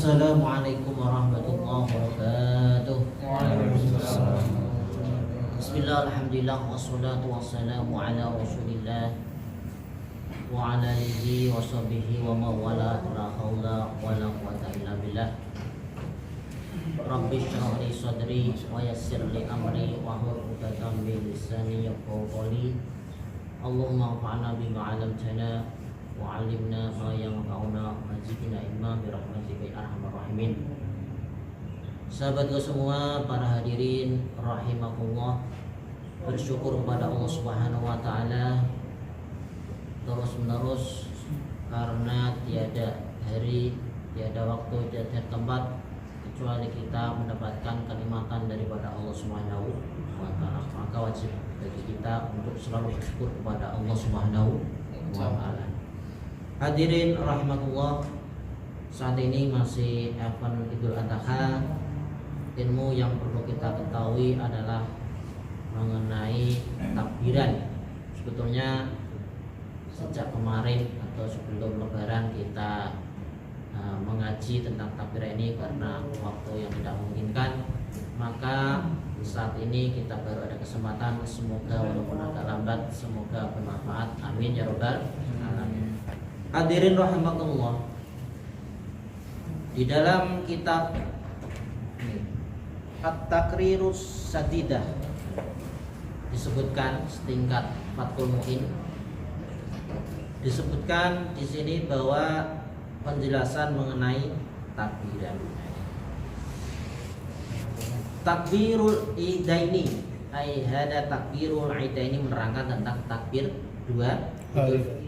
Assalamualaikum warahmatullahi wabarakatuh. Bismillah, alhamdulillah, wassalatu wassalamu ala rasulillah wa ala alihi wa sahbihi wa mawala, la hawla wa la quwata illa billah. Rabbi shrah li sadri wa yassir li amri wa hlul 'uqdatam min lisani yafqahu qawli. Allahumma anfa'na bima 'allamtana wa 'allimna ma yanfa'una wa zidna ilma bi rahmatika ya arhamar rahimin. Sahabatku semua, para hadirin rahimakumullah, bersyukur kepada Allah Subhanahu wa taala terus menerus karena tiada hari, tiada waktu, tiada tempat kecuali kita mendapatkan kenikmatan daripada Allah Subhanahu wa taala. Maka wajib bagi kita untuk selalu bersyukur kepada Allah Subhanahu wa taala. Hadirin rahimakumullah, saat ini masih event Idul Adha. Ilmu yang perlu kita ketahui adalah mengenai takbiran. Sebetulnya sejak kemarin atau sebelum Lebaran kita mengaji tentang takbir ini karena waktu yang tidak memungkinkan. Maka saat ini kita baru ada kesempatan, semoga walaupun agak lambat, semoga bermanfaat. Amin ya rabbal alamin. Hadirin rahimakumullah, di dalam kitab At-Taqrirus Sadidah disebutkan setingkat Fathul Mu'in, disebutkan di sini bahwa penjelasan mengenai takbiran. Takbirul idaini, ai hada takbirul idaini, menerangkan tentang takbir dua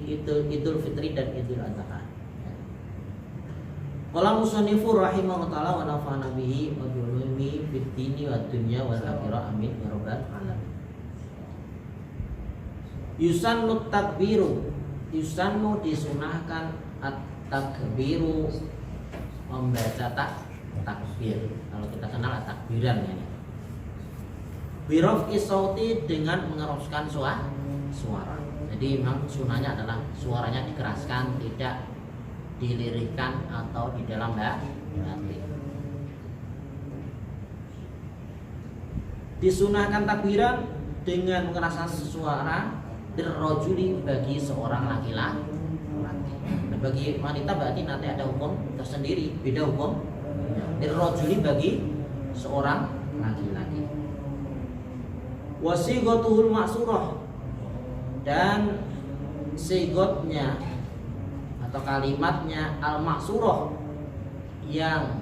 Idul Fitri dan Idul Adha. Qala musannifur rahimahullah taala wa nafa'ana bihi wa bi ulumi fid dini wad dunya wal akhirah, amin ya rabbal alamin. Yusannu takbiru, yusannu disunahkan at-takbiru, membaca takbir. Kalau kita kenal takbiran ini. Biraf'i sauti, dengan mengeraskan suara. Jadi memang sunahnya adalah suaranya dikeraskan, tidak dilirikkan atau di dalam hati. Disunahkan takbiran dengan mengeraskan suara dirrojuli, bagi seorang laki-laki. Dan bagi wanita berarti nanti ada hukum tersendiri, beda hukum. Dirrojuli bagi seorang laki-laki. Wasighatuhul maksurah, dan sigotnya atau kalimatnya al-maksurah yang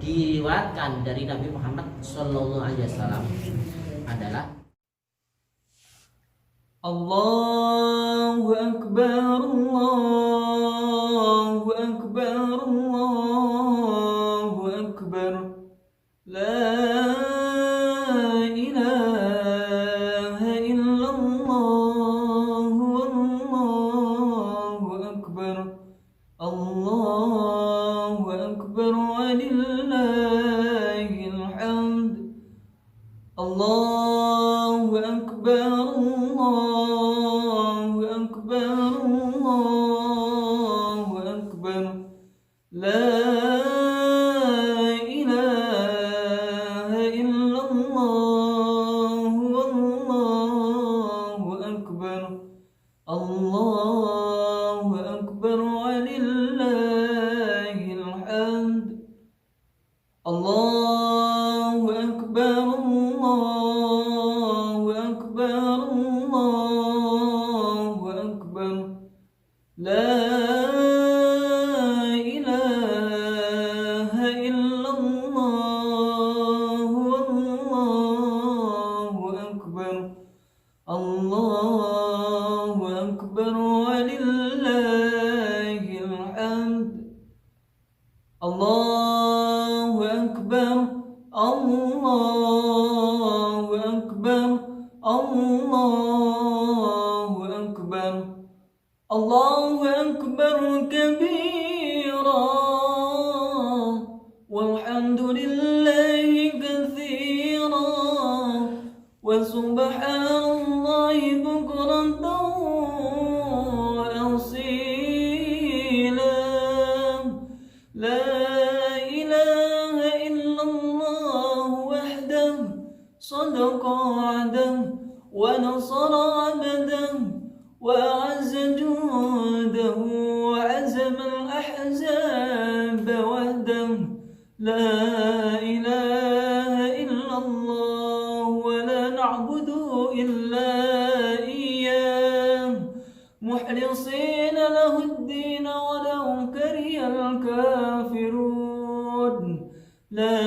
diriwayatkan dari Nabi Muhammad sallallahu alaihi wasallam adalah Allahu akbar, Allahu akbar, Allahu akbar, la ilaha illallah, wallahu akbar, Allahu akbar, walillahil hamd, Allahu akbar, Allahu akbar, Allahu akbar, la ilaha illallah, wallahu akbar, Allahu akbar, walillahil hamd, Allahu akbar, Allahu akbar, Allahu akbar, la ilaha illallah, wallahu akbar, Allahu akbar, walillahil hamd, Allahu akbar, Allahu akbar, Allahu akbar, Allahu akbar kabira, walhamdulillahi katsira, wa subhanallahi bukratan wa asila, la صدق وعده ونصر عبده وأعز جنده وعزم الأحزاب وحده لا إله إلا الله ولا نعبد إلا إياه مخلصين له الدين ولو كره الكافرون لا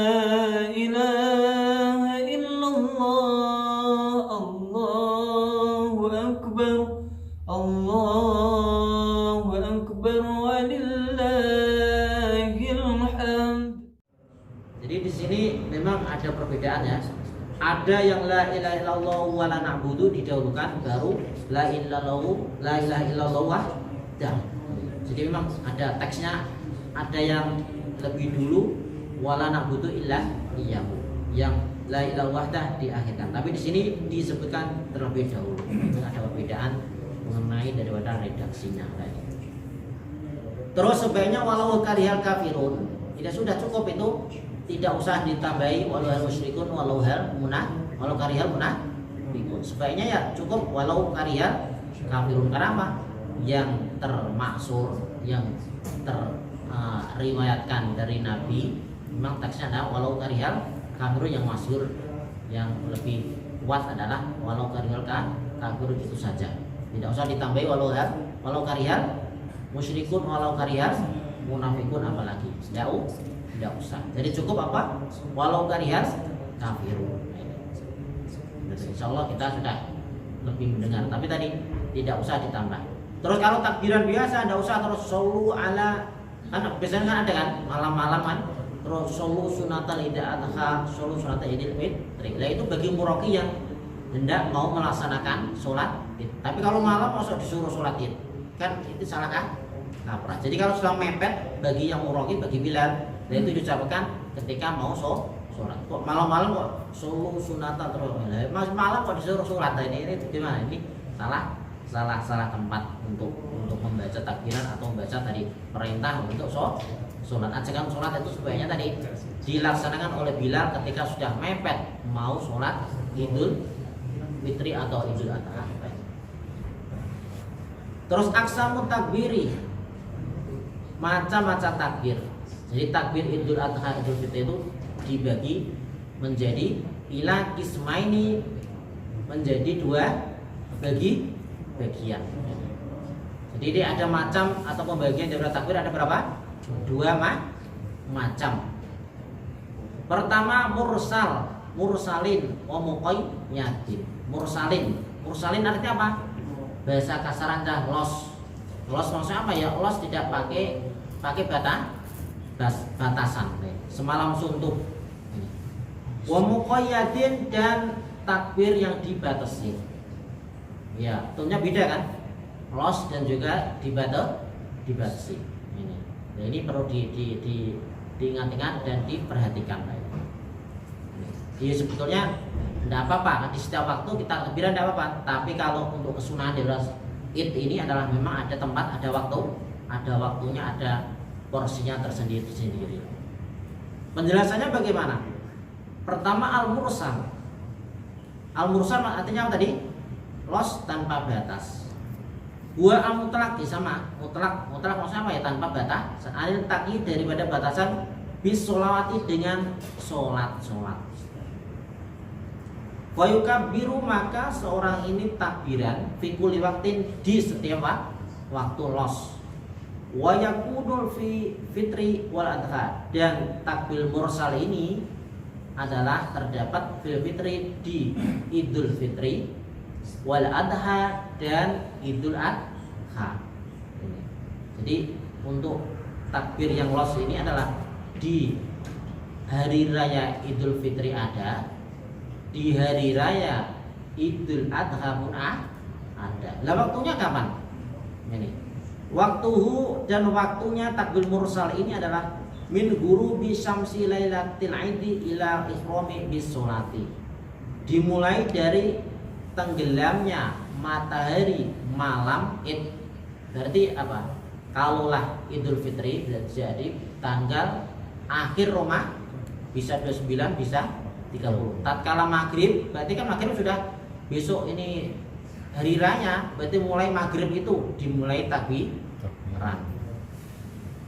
إله إلا الله الله أكبر الله أكبر ولله الحمد. Jadi di sini memang ada perbedaan ya. Ada yang la ilaha illallah wa la na'budu didahulukan, baru la ilaha illallah wahdah. Jadi memang ada teksnya, ada yang lebih dulu wa la na'budu illa iyyahu, yang la ilaha wahdah diakhirkan. Tapi di sini disebutkan terlebih dahulu. Ada perbedaan mengenai daripada redaksinya tadi. Terus sebaiknya walau karihal kafirun, tidak sudah cukup itu, tidak usah ditambahi walau hal musyrikun walau karihal munafiqun. Sebaiknya ya cukup walau karihal kafirun. Karena apa? Yang termaksur, yang riwayatkan dari Nabi memang teksnya adalah walau karihal kafirun. Yang masyhur, yang lebih kuat adalah walau karihal kafirun itu saja. Tidak usah ditambahi walau karihal musyrikun walau karihal munafiqun apalagi. Tidak usah. Jadi cukup apa? Walau karihal kafirun. Insya Allah kita sudah lebih mendengar. Tapi tadi tidak usah ditambah. Terus kalau takbiran biasa tidak usah terus shollu ala, kan biasanya kan ada kan malam-malam kan terus shollu sunatal idul adha, shollu sunatal idul fitri. Nah itu bagi muroki yang hendak mau melaksanakan sholat id. Tapi kalau malam masuk disuruh sholat id, kan itu salah kaprah. Jadi kalau sudah mepet bagi yang muroki, bagi Bilal, dan itu diucapkan ketika mau sholat. Kok malam-malam kok shollu sunatal terus? Malam kok disuruh sholat? Ini gimana? Ini salah tempat untuk membaca takbiran atau membaca tadi perintah untuk sholat. Ajakan sholat itu sebaiknya tadi dilaksanakan oleh Bilal ketika sudah mepet mau sholat Idul Fitri atau Idul Adha. Terus aksamu takbiri, macam-macam takbir. Jadi takbir Idul Adha, Idul Fitri itu dibagi menjadi ila kismaini, menjadi dua bagian. Jadi ini ada macam atau pembagian dari takbir ada berapa? Dua macam. Pertama mursalin wa muqayyadin. Mursalin artinya apa? Bahasa kasaran dah los maksudnya apa ya? Los tidak pakai batasan. Semalam suntuk. Wa muqayyadin dan takbir yang dibatasi. Ya, tentunya beda kan? Los dan juga dibatasi. Ini. Nah, ini perlu diingat-ingat dan diperhatikan. Jadi sebetulnya tidak apa-apa, di setiap waktu kita takbiran tidak apa-apa. Tapi kalau untuk kesunahan di Id ini adalah memang ada tempat, ada waktunya, ada porsinya tersendiri. Penjelasannya bagaimana? Pertama al-mursal. Al-mursal artinya apa tadi? Los tanpa batas. Gua al-mutlaq sama mutlak maksudnya apa ya? Tanpa batas. Anil taqi daripada batasan bis sholawati dengan sholat. Wa yukabbiru maka seorang ini takbiran fi kulli waqtin di setiap waktu los. Wa yakudul fi fitri wal adha, dan takbir mursal ini adalah terdapat fil fitri di Idul Fitri wal adha dan Idul Adha. Jadi untuk takbir yang los ini adalah di hari raya Idul Fitri ada, di hari raya Idul Adha pun ada. Lah waktunya kapan? Ini. Waktuhu dan waktunya takbir mursal ini adalah min ghurubi syamsi lailatil aidi ila ihrami bis sholati. Dimulai dari tenggelamnya matahari malam Id. Berarti apa? Kalaulah Idul Fitri jadi tanggal akhir Roma bisa 29 bisa 30. Tatkala maghrib, berarti kan maghrib sudah besok ini hari raya, berarti mulai maghrib itu dimulai takbiran.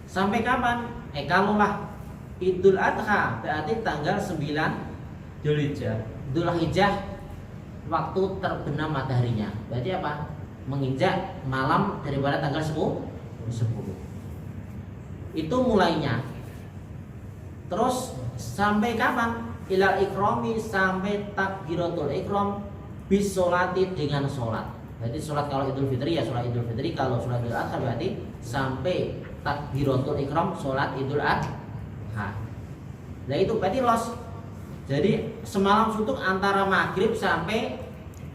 Sampai kapan? Kalaulah Idul Adha berarti tanggal 9 Dzulhijjah waktu terbenam mataharinya. Berarti apa? Menginjak malam daripada tanggal 10. Itu mulainya. Terus sampai kapan? Ilal ikrami, sampai takbiratul ikram bisolati, dengan sholat. Berarti sholat kalau Idul Fitri ya sholat Idul Fitri, kalau sholat Idul Adha berarti sampai takbiratul ikram sholat Idul Adha. Nah itu berarti los. Jadi semalam suntuk antara maghrib sampai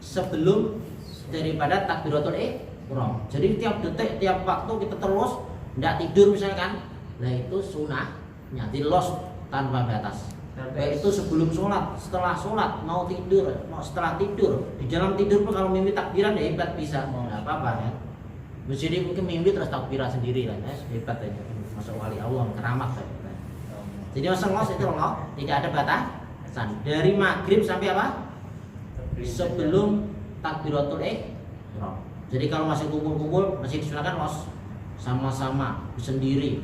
sebelum daripada takbiratul ikram. Jadi tiap detik, tiap waktu kita terus tidak tidur misalkan. Nah itu sunnahnya, jadi los tanpa batas. Baik itu sebelum sholat, setelah sholat, mau tidur, mau setelah tidur, di dalam tidur pun kalau mimpi takbiran ya hebat bisa, nggak apa-apa kan. Jadi mungkin mimpi terus takbiran sendiri kan, hebat aja, masuk wali Allah, keramat kan. Jadi masa los itu loh, tidak ada batasan dari maghrib sampai apa? Sebelum takbiratul ihram. Jadi kalau masih kumpul-kumpul masih disunahkan los sama-sama sendiri,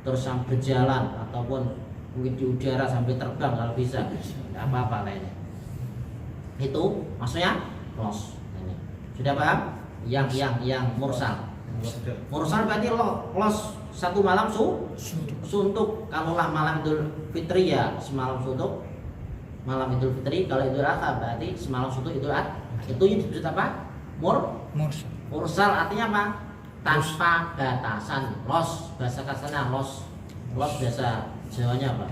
terus sambil berjalan ataupun mungkin di udara sambil terbang kalau bisa, tidak apa-apa lainnya. Itu maksudnya los. Ini sudah paham? Yang mursal. Mursal berarti los satu malam suntuk. Kalau lah malam Idul Fitri ya semalam suntuk malam Idul Fitri. Kalau Idul Adha berarti semalam suntuk Idul Adha. Itu yang disebut apa? Mursal artinya apa? Tanpa batasan. Los bahasa kasarnya los bahasa Jawanya apa?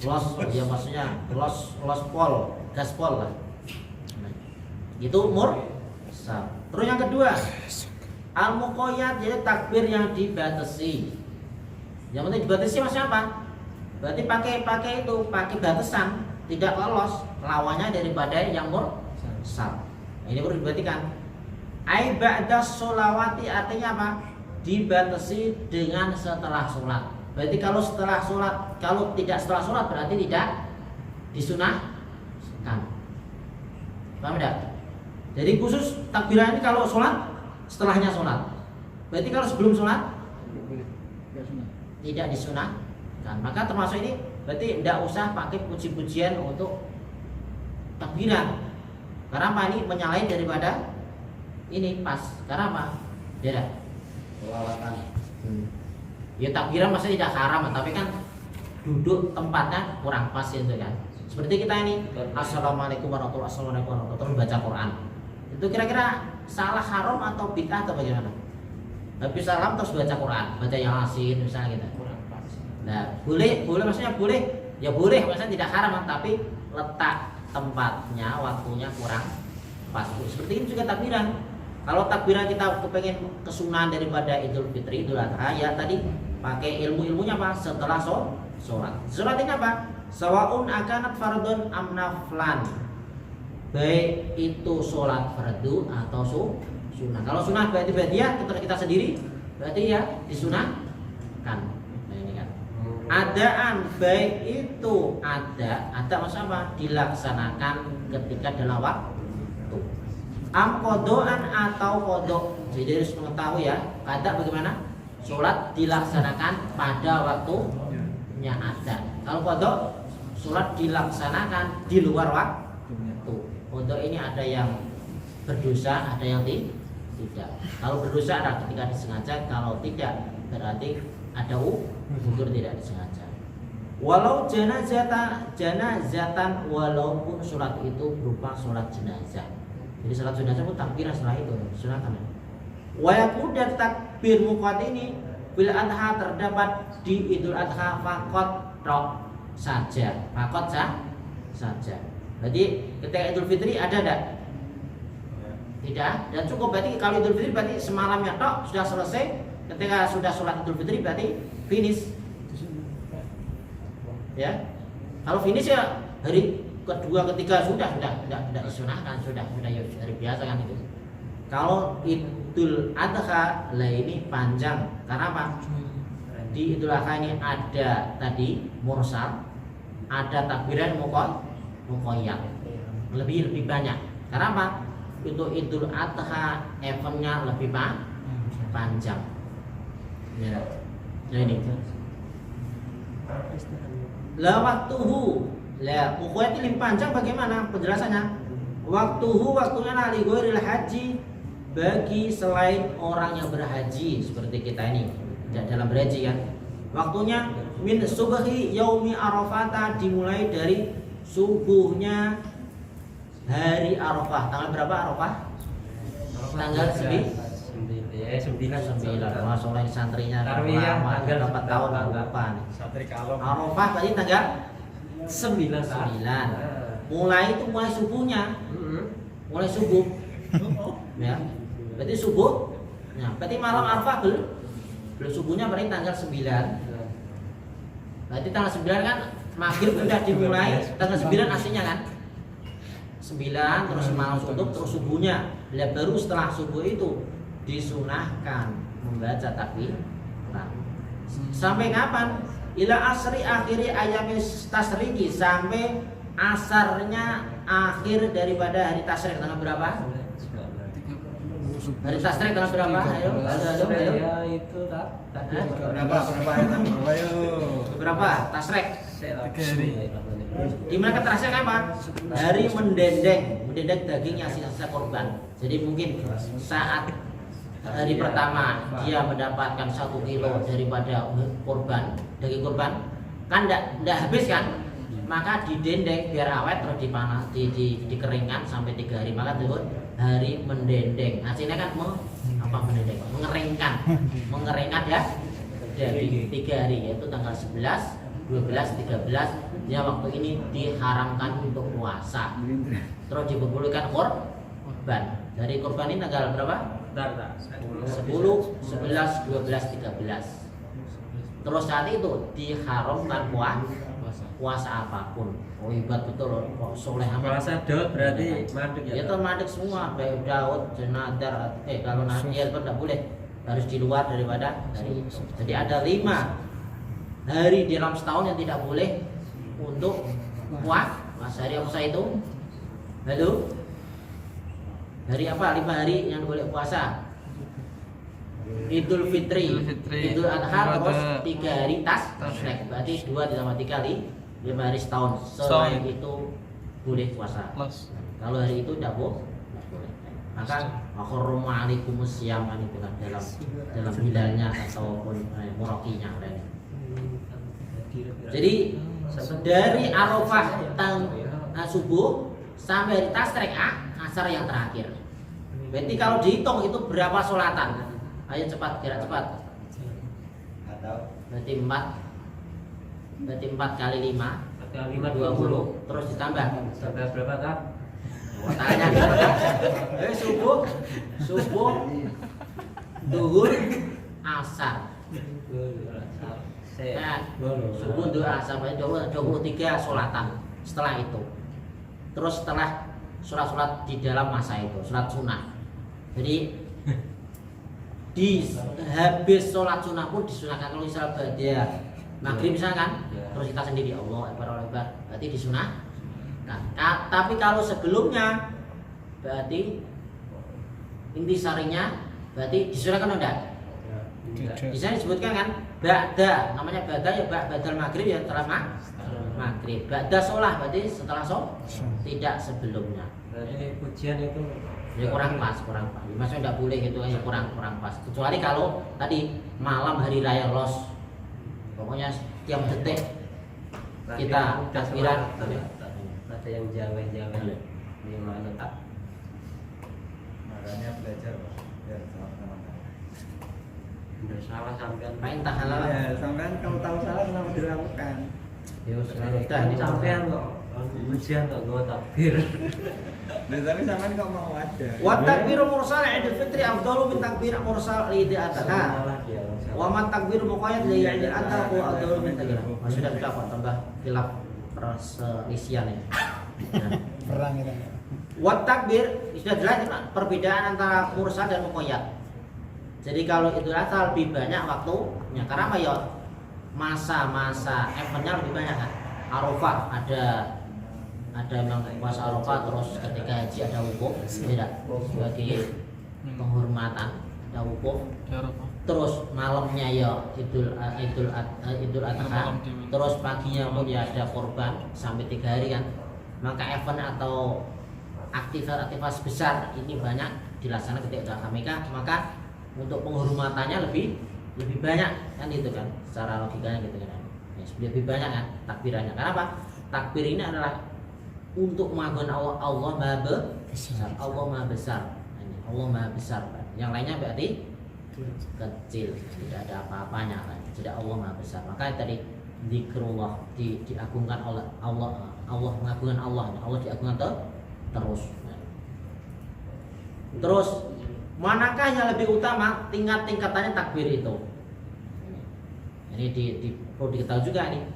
Los ya maksudnya los gaspol lah. Itu mursal. Terus yang kedua, al-muqayyad, jadi takbir yang dibatasi. Yang penting dibatasi maksudnya apa? Berarti pakai batasan, tidak lolos lawannya daripada yang mursal. Ini perlu diperhatikan. Ai ba'da sholawati artinya apa? Dibatasi dengan setelah sholat. Berarti kalau setelah sholat, kalau tidak setelah sholat berarti tidak disunahkan. Paham tidak? Jadi khusus takbiran ini kalau sholat, setelahnya sholat. Berarti kalau sebelum sholat tidak disunahkan. Maka termasuk ini berarti tidak usah pakai puji-pujian untuk takbiran. Karena apa? Ini menyalahi daripada ini pas. Karena apa? Beda. Pelawatan. Ya takbiran maksudnya tidak haram, tapi kan duduk tempatnya kurang pas itu kan. Seperti kita ini, assalamualaikum warahmatullahi wabarakatuh, baca Quran. Itu kira-kira salah, haram atau bid'ah atau bagaimana? Habis salam terus baca Quran, baca Yasin misalnya gitu. Nah, boleh maksudnya boleh, ya boleh maksudnya tidak haram, tapi letak tempatnya, waktunya kurang pas. Seperti ini juga takbiran. Kalau takbiran kita kepengen kesunahan daripada Idul Fitri, Idul Adha, ya tadi pakai ilmunya apa? Setelah sholat. Sholat ini apa? Sawaun akanat fardun am naflan. Baik itu sholat fardu atau sunnah. Kalau sunnah berarti ya ketika kita sendiri berarti ya disunahkan. Nah ini kan. Adaan baik itu ada maksudnya apa? Dilaksanakan ketika dalam waktu. Am kodoan atau kodok. Jadi harus mengetahui ya. Ada bagaimana? Sholat dilaksanakan pada waktunya ada. Kalau kodok, sholat dilaksanakan di luar waktu. Kodok ini ada yang berdosa, ada yang tidak. Kalau berdosa ada ketika disengaja, kalau tidak berarti ada ukur tidak disengaja. Walau janazatan walaupun sholat itu berupa sholat jenazah. Jadi sholat jenazah pun takbiran setelah itu sunahkan. Wa yakudat takbir muqadd ini bil adha terdapat di Idul Adha faqat saja. Saja. Berarti ketika Idul Fitri ada enggak? Tidak. Dan cukup berarti kalau Idul Fitri berarti semalamnya tok sudah selesai. Ketika sudah sholat Idul Fitri berarti finish. Ya. Kalau finish ya hari kedua ketiga sudah disunahkan, sudah hari biasa kan itu. Kalau Idul Adha lah ini panjang karena apa? Di Idul Adha ini ada tadi mursal, ada takbiran muqayyad. Lebih banyak. Karena apa? Itu Idul Adha eventnya lebih panjang. Ya. Nah ini. La waktuhu. La muqayyad ini panjang bagaimana penjelasannya? Waktunya li ghairil haji, bagi selain orang yang berhaji seperti kita ini dalam berhaji kan. Waktunya min subhi yaumi arafah, dimulai dari subuhnya hari Arafah. Tanggal berapa Arafah? Tanggal 9. Wah, soleh santrinya lama, berapa tahun lupa nih. Arafah tadi tanggal 9. Mulai subuhnya. Mulai subuh. Ya. Berarti subuh. Nah, berarti malam Arafah belum subuhnya, berarti tanggal 9. Berarti tanggal 9 kan maghrib udah dimulai, tanggal 9 aslinya kan? 9 terus malam tutup terus subuhnya. Baru setelah subuh itu disunahkan membaca takbir. Sampai kapan? Ila asri akhiri ayamis tasriki, sampai asarnya akhir daripada hari tasrik. Tanggal berapa? Hari tasrik tanggal berapa? Ayo. Itu tak. Berapa? Tasrik. Dimana keterasnya kapan? Hari mendendeng dagingnya sisa korban. Jadi mungkin saat hari pertama dia mendapatkan 1 kilo daripada daging korban, kan tidak habis kan? Maka didendeng biar awet, terus dikeringkan sampai 3 hari, maka disebut hari mendendeng. Hasilnya kan mengeringkan ya dari 3 hari, yaitu tanggal 11, 12, 13. Ya waktu ini diharamkan untuk puasa. Terus diperbolehkan korban. Dari korban ini tanggal berapa? 10, 11, 12, 13. Terus saat itu diharamkan puasa apapun. Oh hebat betul, kok soleh amat. Puasa Daud berarti mandek ya? Itu mandek semua, baik Daud, Nadar, kalau Nadia itu tidak boleh, harus di luar daripada hari. Jadi ada 5 hari di dalam setahun yang tidak boleh untuk puasa. Hari apa itu? Halo? Hari apa? 5 hari yang boleh puasa. Idul Fitri, Idul Adha, terus 3 hari tasrik. Berarti 2 ditambah 3 kali 5 hari setahun. Selain itu boleh puasa. Kalau hari itu tidak boleh. Maka akhorroma alaikumus siyam itu kan dalam hilalnya ataupun murakinya. Jadi dari Arafah subuh sampai hari tasrik asar yang terakhir. Berarti kalau dihitung itu berapa sholatan? Ayo cepat, gerak cepat. Berarti 4 kali 5 20. Terus ditambah berapa tak? Tanya subuh duhur asar. Subuh duhur asar, 23 sholatan setelah itu. Terus setelah sholat di dalam masa itu, sholat sunnah. Jadi di habis sholat sunnah pun disunahkan. Kalau misalnya dia maghrib misalkan, terus kita sendiri Allah Akbar, berarti disunah. Nah, tapi kalau sebelumnya berarti intisarinya berarti disunahkan atau enggak? Di sana disebutkan kan ba'da, namanya ba'da ya ba'dal maghrib ya setelah maghrib. Ba'da sholat berarti setelah sholat, tidak sebelumnya. Berarti pujian itu ya kurang pas. Maksudnya tidak boleh gitu ya, kurang pas. Kecuali kalau tadi malam hari raya los, pokoknya tiap detik kita takbiran. Ada yang jawa-jawa di mana tak? Makanya belajar biar sama-sama. Udah salah sampean. Main tak halal. Ya, sampean kalau tahu salah kenapa dilakukan? Ya selalu Ini sampean kok ujian kok gue takbir. Nah, tapi sampean kok mau ada. Wa takbiru mursal Idul Fitri afdalu min takbir mursal Idul Adha. Wa man takbiru muqayyad li Idul Adha wa afdalu min takbir. Sudah kok tambah khilaf perselisihan ini. Perang itu. Wa takbir sudah jelas perbedaan antara mursal dan muqayyad. Jadi kalau Idul Adha lebih banyak waktunya, karena apa ya? Masa-masa eventnya lebih banyak kan. Arafah ada memang puasa Arafah, terus ketika haji ada wukuf, tidak sebagai penghormatan ada wukuf. Terus malamnya ya Idul Adha, terus paginya pun ya ada korban sampai 3 hari kan. Maka event atau aktivitas besar ini banyak dilaksanakan ketika Akad, maka untuk penghormatannya lebih banyak kan itu kan, secara logikanya gitu kan. Ya, lebih banyak kan takbirannya. Kenapa? Takbir ini adalah untuk mengagungkan Allah Maha Besar. Allah Maha Besar. Allah Maha Besar. Yang lainnya berarti kecil, tidak ada apa-apanya kan. Tidak Allah Maha Besar. Maka tadi zikrullah diagungkan oleh Allah mengagungkan Allah diagungkan terus. Terus manakah yang lebih utama tingkatannya takbir itu? Ini perlu diketahui juga nih.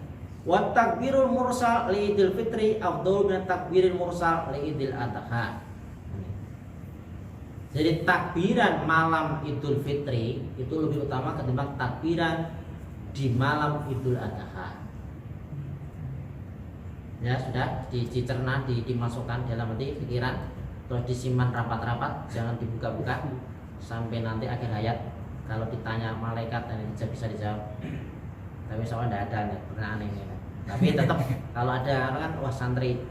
Wa takbirul mursal li Idul Fitri afdhalu min takbiril mursal li Idul Adha. Jadi takbiran malam Idul Fitri itu lebih utama ketimbang takbiran di malam Idul Adha. Ya sudah dicerna, dimasukkan dalam hati pikiran, terus disimpan rapat-rapat, jangan dibuka-buka sampai nanti akhir hayat kalau ditanya malaikat bisa dijawab. Tapi soalnya tidak ada nih pertanyaan ini kan. Tapi tetap kalau ada kan wah santri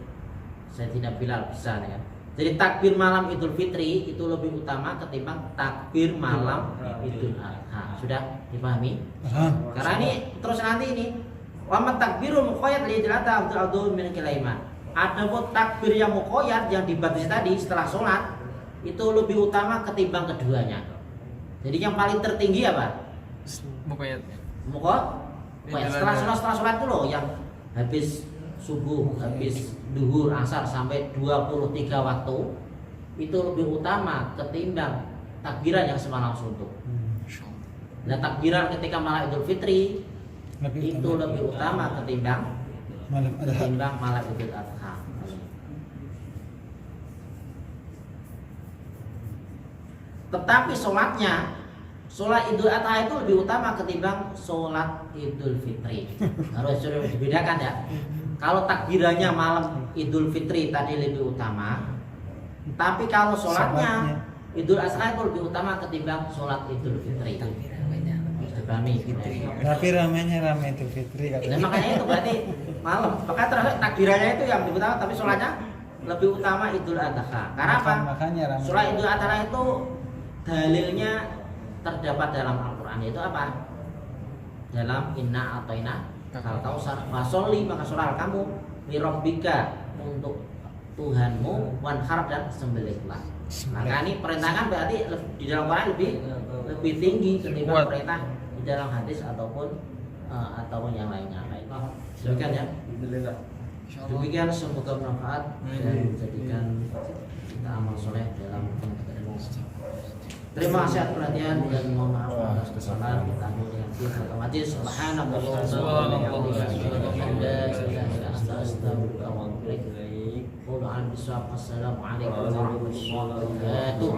saya tidak Bilal bisa nih kan. Jadi takbir malam Idul Fitri itu lebih utama ketimbang takbir malam Idul Adha. Sudah dipahami? Karena ini terus nanti ini wa takbirul muqayyad li Idul Adha afdhalu min kilaiman. Adapun takbir yang muqayyad yang dibatasi tadi setelah sholat itu lebih utama ketimbang keduanya. Jadi yang paling tertinggi apa? Muqayyad. Setelah sholat itu loh yang habis subuh, habis duhur, asar sampai 23 waktu itu lebih utama ketimbang takbiran yang semalam suntuk. Nah takbiran ketika malam Idul Fitri itu lebih utama ketimbang malam Idul Adha. Tetapi sholat Idul Adha itu lebih utama ketimbang sholat Idul Fitri. Harus dibedakan ya. Kalau takbirannya malam Idul Fitri tadi lebih utama, tapi kalau sholatnya Idul Adha itu lebih utama ketimbang sholat Idul Fitri. Tapi ramenya Idul Fitri Nah, makanya itu berarti malam. Maka terus takbirannya itu yang lebih utama, tapi sholatnya lebih utama Idul Adha. Karena apa? Sholat Idul Adha itu dalilnya terdapat dalam Al-Quran, yaitu apa? Dalam inna ataina kal kausar fasolli, maka sholat kamu li rabbika, untuk Tuhanmu, wanhar, dan sembelihlah. Maka ini perintahkan berarti di dalam Quran lebih tinggi ketimbang perintah di dalam hadis ataupun yang lainnya. Baik, silakan ya. Demikian semoga bermanfaat dan menjadikan kita amal soleh dalam ilmu. Terima kasih atas perhatian dan mohon maaf atas kesalahan. Kita akhiri dengan kita majlis. Subhanallah wa bihamdihi. Assalamualaikum warahmatullahi wabarakatuh.